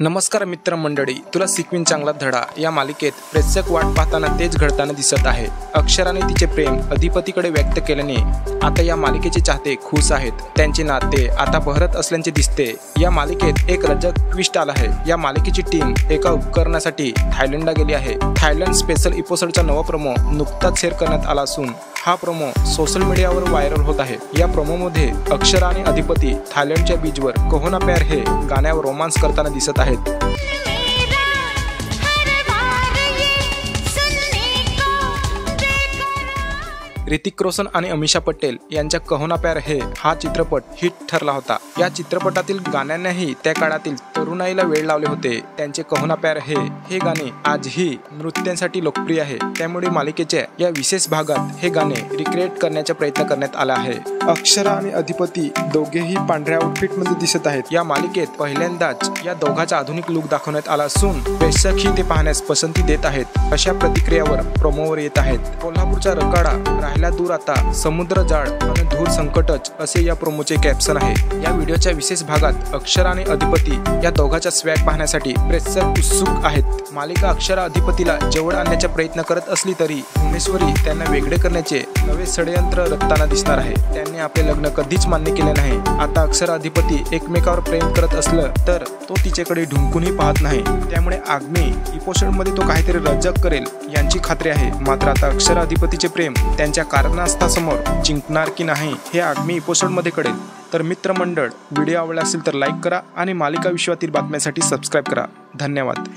नमस्कार मित्रमंडळी, तुला शिकवीन चांगला धडा या मालिकेत प्रेक्षक वाट पाहताना तेच घडताना दिसत आहे। अक्षराने तिचे प्रेम अधिपतीकडे व्यक्त केल्याने आता या मालिकेचे चाहते खुश आहेत। त्यांचे नाते आता बहरत असल्याचे दिसते। या मालिकेत एक रजक ट्विस्ट आला आहे। या मालिकेची टीम एका उपकरणासाठी थायलंडला गेली आहे। थायलंड स्पेशल एपिसोडचा नवा प्रोमो नुकताच शेअर करण्यात आला असून हा प्रोमो सोशल मीडियावर व्हायरल होत आहे। या प्रोमोमध्ये अक्षरा आणि अधिपती थायलंडच्या बीचवर कहो ना प्यार हे गाण्यावर रोमांस करताना दिसत आहेत। ऋतिक रोशन आणि अमीषा पटेल यांच्या कहो ना प्यार है हा चित्रपट हिट ठरला होता। या चित्रपटातील गाण्यांनाही त्या काळातील तरुणाईला वेळ लावले होते। त्यांचे कहो ना प्यार है हे गाणे आजही नृत्यांसाठी लोकप्रिय आहे। त्यामुळे मालिकेच्या या विशेष भागात हे गाणे रिक्रिएट करण्याचा प्रयत्न करण्यात आला आहे। अक्षरा आणि अधिपती दोघेही पांढऱ्या आउटफिट मध्ये दिसत आहेत। या मालिकेत पहिल्यांदाच या दोघांचा आधुनिक लुक दाखवण्यात आला असून प्रेक्षकही ते पाहण्यास पसंती देत आहेत। अशा प्रतिक्रियावर प्रोमोवर येत आहेत। कोल्हापूरचा रकाडा राहिला दूर आता, समुद्र जाळ आणि धूर संकटच असे या प्रोमोचे कॅप्शन आहे। या व्हिडिओच्या विशेष भागात अक्षरा आणि अधिपती या दोघांचा स्वॅग पाहण्यासाठी प्रेक्षक उत्सुक आहेत। मालिका अक्षरा अधिपतीला जवळ आणण्याचा प्रयत्न करत असली तरी भुवनेश्वरी त्यांना वेगळे करण्याचे नवे षडयंत्र रचताना दिसणार आहे। त्यांनी आपले लग्न कधीच मान्य केले नाही। आता अक्षरा अधिपती एकमेकावर प्रेम करत असलं तर तो तिच्याकडे ढुंकूनही पाहत नाही। त्यामुळे आगामी एपिसोडमध्ये तो काहीतरी रजक करेल यांची खात्री आहे। मात्र आता अक्षरा अधिपतीचे प्रेम त्यांच्या कारणास्थासमोर जिंकणार की नाही हे आगामी एपिसोडमध्ये कळेल। तर मित्रमंडळ, व्हिडिओ आवडला असेल तर लाईक करा आणि मालिका विश्वातील बातम्यांसाठी सबस्क्राईब करा। धन्यवाद।